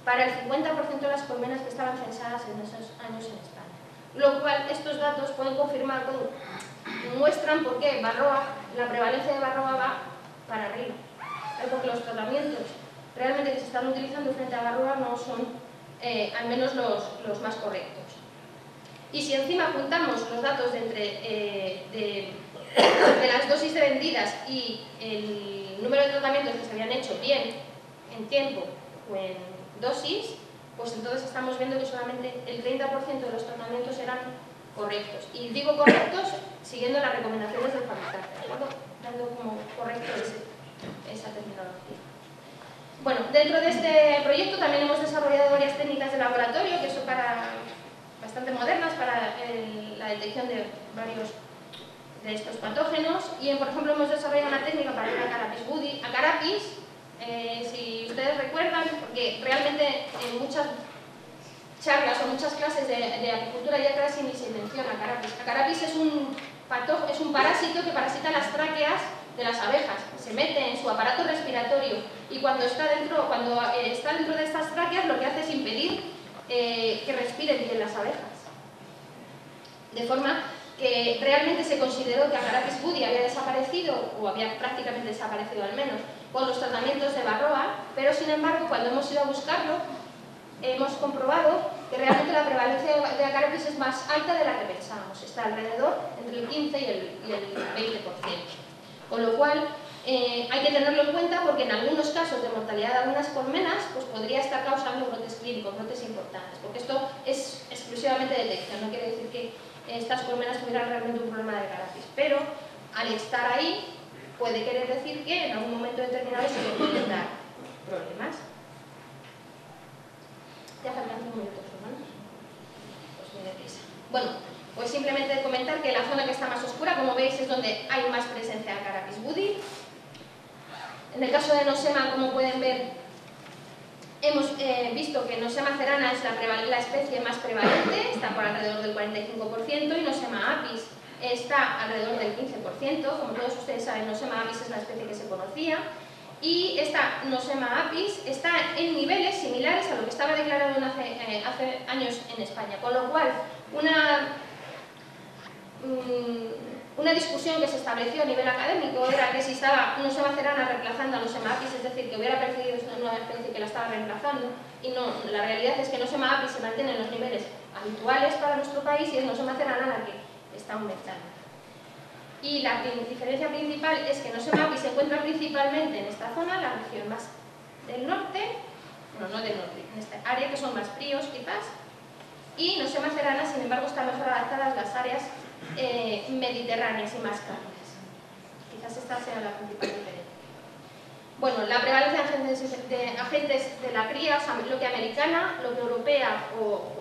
para el 50% de las colmenas que estaban censadas en esos años en España. Lo cual, estos datos pueden confirmar, muestran por qué la prevalencia de Varroa va para arriba. Porque los tratamientos realmente que se están utilizando frente a Varroa no son al menos los más correctos. Y si encima juntamos los datos de las dosis vendidas y el número de tratamientos que se habían hecho bien en tiempo o en dosis, pues entonces estamos viendo que solamente el 30% de los tratamientos eran correctos. Y digo correctos siguiendo las recomendaciones del fabricante, ¿de acuerdo? Dando como correcto esa terminología. Bueno, dentro de este proyecto también hemos desarrollado varias técnicas de laboratorio que son bastante modernas para la detección de varios de estos patógenos y, por ejemplo, hemos desarrollado una técnica para el Acarapis budi. Acarapis, si ustedes recuerdan, porque realmente en muchas charlas o muchas clases de apicultura ya casi ni se menciona Acarapis. Acarapis es un parásito que parasita las tráqueas de las abejas, se mete en su aparato respiratorio y cuando está dentro de estas tráqueas lo que hace es impedir que respiren bien las abejas. De forma que realmente se consideró que Acarapis budi había desaparecido, o había prácticamente desaparecido al menos, con los tratamientos de Varroa, pero sin embargo cuando hemos ido a buscarlo hemos comprobado que realmente la prevalencia de Acarapis es más alta de la que pensábamos, está alrededor entre el 15 y el 20%. Con lo cual, hay que tenerlo en cuenta porque en algunos casos de mortalidad de algunas colmenas pues podría estar causando brotes clínicos, brotes importantes, porque esto es exclusivamente detección, no quiere decir que estas colmenas tuvieran realmente un problema de Acarapis, pero al estar ahí puede querer decir que en algún momento determinado se le pueden dar problemas. Ya faltan 5 minutos, hermanos. Pues muy deprisa. Bueno, pues simplemente comentar que la zona que está más oscura, como veis, es donde hay más presencia de Acarapis budi. En el caso de Nosema, como pueden ver, hemos visto que Nosema cerana es la especie más prevalente, está por alrededor del 45%, y Nosema apis está alrededor del 15%. Como todos ustedes saben, Nosema apis es la especie que se conocía. Y esta Nosema apis está en niveles similares a lo que estaba declarado hace años en España, con lo cual una discusión que se estableció a nivel académico era que si estaba Nosema cerana reemplazando a Nosema apis, es decir, que hubiera aparecido una nueva especie que la estaba reemplazando, y no, la realidad es que Nosema apis se mantiene en los niveles habituales para nuestro país y es Nosema cerana la que está aumentando. Y la diferencia principal es que Nosema apis se encuentra principalmente en esta zona, la región más del norte, no del norte, en esta área que son más fríos quizás, y Nosema cerana, sin embargo, está mejor adaptada a las áreas mediterráneas y más cálidas. Quizás esta sea la principal diferencia. Bueno, la prevalencia de agentes de la cría, o sea, lo que americana, lo que europea o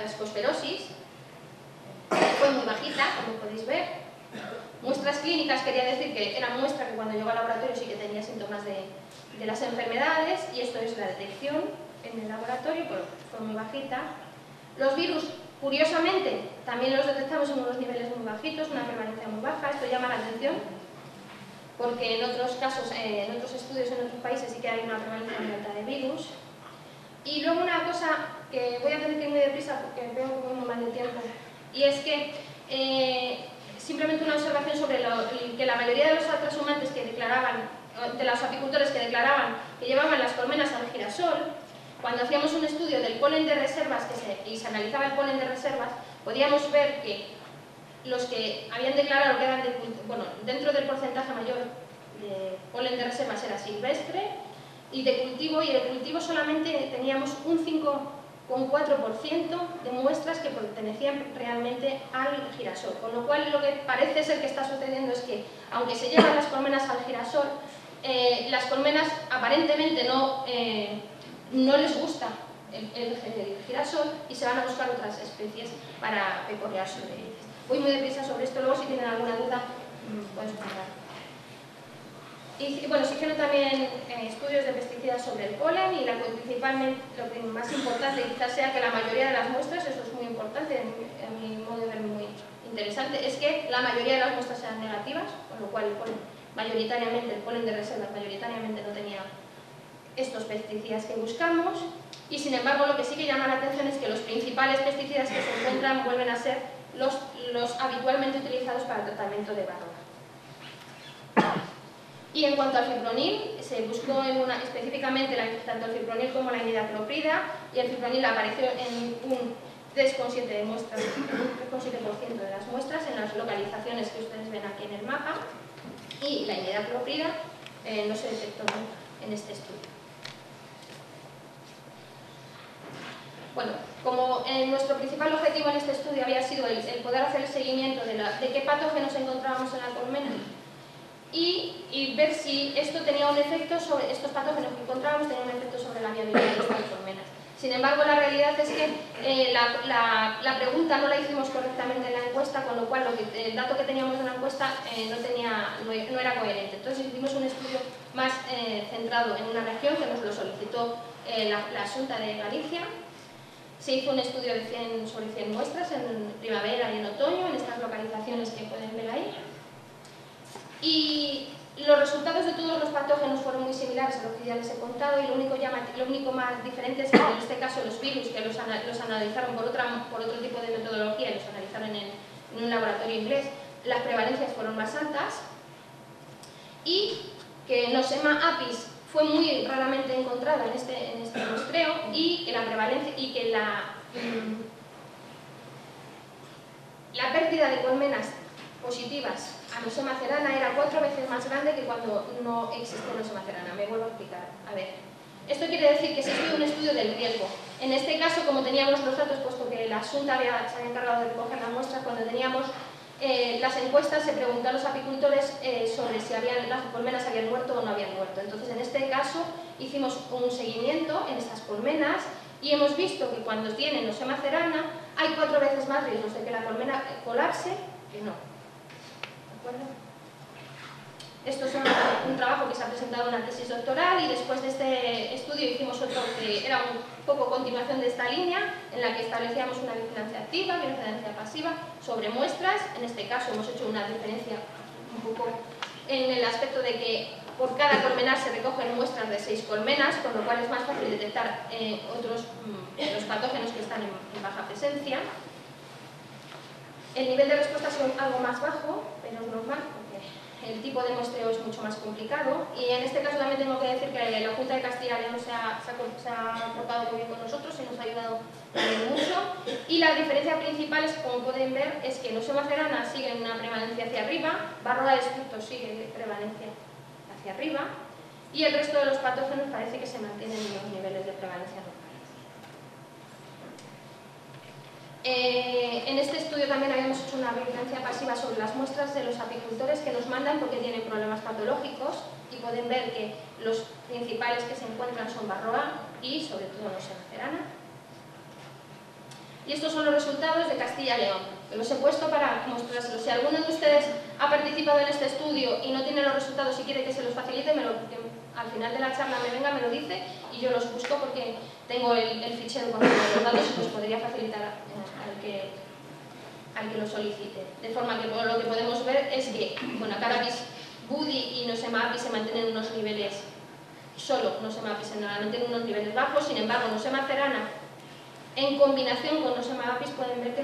ascosporosis, fue muy bajita, como podéis ver. Muestras clínicas quería decir que eran muestras que cuando llegó al laboratorio sí que tenía síntomas de las enfermedades, y esto es la detección en el laboratorio, pero fue muy bajita. Los virus, curiosamente, también los detectamos en unos niveles muy bajitos, una prevalencia muy baja. Esto llama la atención porque en otros casos, en otros estudios en otros países sí que hay una prevalencia muy alta de virus. Y luego una cosa que voy a tener que ir muy deprisa porque veo que voy muy mal de tiempo, y es que simplemente una observación sobre que la mayoría de los trashumantes que declaraban, de los apicultores que declaraban que llevaban las colmenas al girasol, cuando hacíamos un estudio del polen de reservas y se analizaba el polen de reservas, podíamos ver que los que habían declarado que eran dentro del porcentaje mayor de polen de reservas era silvestre, y de cultivo solamente teníamos un 5,4% de muestras que pertenecían realmente al girasol, con lo cual lo que parece ser que está sucediendo es que, aunque se llevan las colmenas al girasol, las colmenas aparentemente no les gusta el girasol y se van a buscar otras especies para pecorear sobre ellas. Voy muy deprisa sobre esto, luego si tienen alguna duda puedes preguntar. Y bueno, se hicieron también estudios de pesticidas sobre el polen, y principalmente lo que más importante quizás sea que la mayoría de las muestras, eso es muy importante, a mi modo de ver muy interesante, es que la mayoría de las muestras sean negativas, con lo cual el polen de reservas mayoritariamente no tenía estos pesticidas que buscamos, y sin embargo lo que sí que llama la atención es que los principales pesticidas que se encuentran vuelven a ser los habitualmente utilizados para el tratamiento de varroa. Y en cuanto al fipronil, se buscó específicamente tanto el fipronil como la imidacloprida, y el fipronil apareció en un 3,7% de las muestras en las localizaciones que ustedes ven aquí en el mapa, y la imidacloprida no se detectó nunca en este estudio. Bueno, como nuestro principal objetivo en este estudio había sido el poder hacer el seguimiento de qué patógenos encontrábamos en la colmena y ver si esto tenía un efecto sobre estos patógenos que encontrábamos, tenían un efecto sobre la viabilidad de estas colmenas. Sin embargo, la realidad es que la pregunta no la hicimos correctamente en la encuesta, con lo cual el dato que teníamos en la encuesta no era coherente. Entonces hicimos un estudio más centrado en una región que nos lo solicitó la Xunta de Galicia. Se hizo un estudio de sobre 100 muestras en primavera y en otoño, en estas localizaciones que pueden ver ahí. Y los resultados de todos los patógenos fueron muy similares a lo que ya les he contado, y lo único más diferente es que en este caso los virus, que los analizaron por otro tipo de metodología y los analizaron en un laboratorio inglés, las prevalencias fueron más altas, y que Nosema apis fue muy raramente encontrada en este muestreo, y que la prevalencia y que la pérdida de colmenas positivas a Nosema cerana era 4 veces más grande que cuando no existe Nosema cerana. Me vuelvo a explicar. A ver, esto quiere decir que se hizo un estudio del riesgo. En este caso, como teníamos los datos, puesto que la Xunta se había encargado de recoger las muestras, cuando teníamos las encuestas se preguntó a los apicultores sobre si las colmenas habían muerto o no habían muerto. Entonces, en este caso, hicimos un seguimiento en estas colmenas y hemos visto que cuando tienen Nosema cerana hay 4 veces más riesgos de que la colmena colapse que no. ¿De acuerdo? Esto es un trabajo que se ha presentado en una tesis doctoral, y después de este estudio hicimos otro que era un poco continuación de esta línea, en la que establecíamos una vigilancia activa, vigilancia pasiva sobre muestras. En este caso hemos hecho una diferencia un poco en el aspecto de que por cada colmenar se recogen muestras de 6 colmenas, con lo cual es más fácil detectar los patógenos que están en baja presencia. El nivel de respuesta es algo más bajo, pero es normal, porque el tipo de muestreo es mucho más complicado, y en este caso también tengo que decir que la Junta de Castilla y León se ha portado muy bien con nosotros y nos ha ayudado también mucho, y la diferencia principal, es, como pueden ver, es que Nosema cerana sigue en una prevalencia hacia arriba, Varroa destructo sigue en prevalencia hacia arriba, y el resto de los patógenos parece que se mantienen en los niveles de prevalencia normales. En este estudio también habíamos hecho una vigilancia pasiva sobre las muestras de los apicultores que nos mandan porque tienen problemas patológicos, y pueden ver que los principales que se encuentran son Varroa y sobre todo Nosema cerana. Y estos son los resultados de Castilla y León, que los he puesto para mostrárselos. Si alguno de ustedes ha participado en este estudio y no tiene los resultados y quiere que se los facilite, al final de la charla me lo dice y yo los busco, porque tengo el fichero con los datos y los podría facilitar al que lo solicite. De forma que lo que podemos ver es que Acarapis budi y Nosema apis se mantienen en unos niveles, solo Nosema apis generalmente en unos niveles bajos. Sin embargo, Nosema cerana en combinación con Nosema apis pueden ver que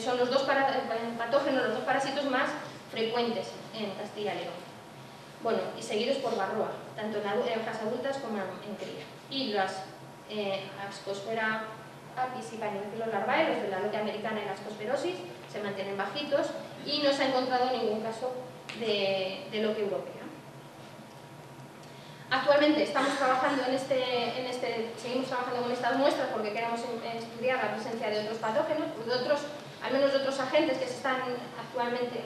son los dos patógenos, los dos parásitos más frecuentes en Castilla y León. Bueno, y seguidos por Varroa, tanto en hojas adultas como en cría. Y las Ascosphaera apis y Paedophilus larvae, los de la loquia americana y la ascosferosis, se mantienen bajitos, y no se ha encontrado ningún caso de loquia europea. Actualmente estamos trabajando seguimos trabajando con estas muestras porque queremos estudiar la presencia de otros patógenos, al menos de otros agentes que se están actualmente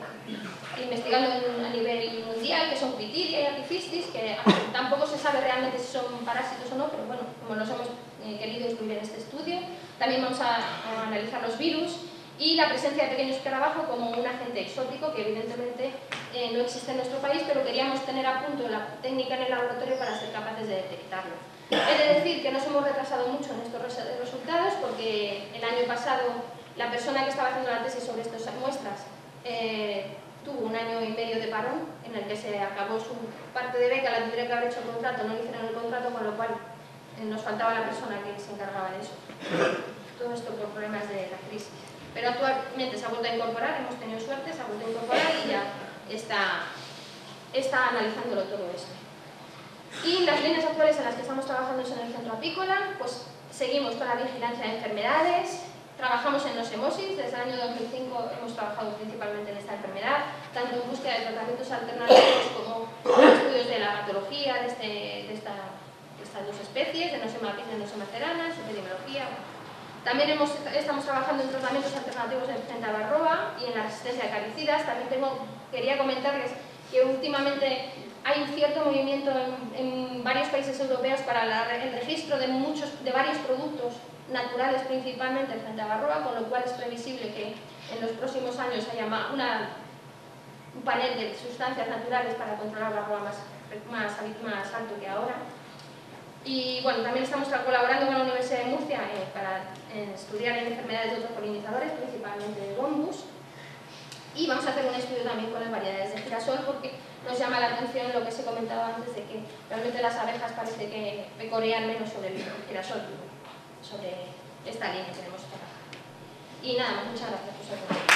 investigando a nivel mundial, que son Critidia y Apifistis, que tampoco se sabe realmente si son parásitos o no, pero bueno, como los hemos querido incluir en este estudio. También vamos a analizar los virus y la presencia de pequeños escarabajos como un agente exótico que evidentemente no existe en nuestro país, pero queríamos tener a punto la técnica en el laboratorio para ser capaces de detectarlo. He de decir que nos hemos retrasado mucho en estos resultados, porque el año pasado la persona que estaba haciendo la tesis sobre estas muestras tuvo 1 año y medio de parón, en el que se acabó su parte de beca, la tendría que haber hecho el contrato, no le hicieron el contrato, con lo cual nos faltaba la persona que se encargaba de eso. Todo esto por problemas de la crisis. Pero actualmente se ha vuelto a incorporar, hemos tenido suerte, se ha vuelto a incorporar y ya está analizándolo todo esto. Y las líneas actuales en las que estamos trabajando es en el centro apícola, pues seguimos con la vigilancia de enfermedades, trabajamos en nosemosis, desde el año 2005 hemos trabajado principalmente en esta enfermedad, tanto en búsqueda de tratamientos alternativos como en estudios de la patología de estas dos especies, de Nosema apis y de Nosema cerana, en su epidemiología. También estamos trabajando en tratamientos alternativos frente a Varroa y en la resistencia a caricidas. También quería comentarles que últimamente hay un cierto movimiento en varios países europeos para el registro de varios productos naturales principalmente frente a Varroa, con lo cual es previsible que en los próximos años haya un panel de sustancias naturales para controlar Varroa más alto que ahora. Y bueno, también estamos colaborando con la Universidad de Murcia para estudiar enfermedades de otros polinizadores, principalmente de bombus. Y vamos a hacer un estudio también con las variedades de girasol, porque nos llama la atención lo que se comentaba antes de que realmente las abejas parece que pecorean menos sobre el girasol, sobre esta línea que tenemos que trabajar. Y nada más, muchas gracias por su atención.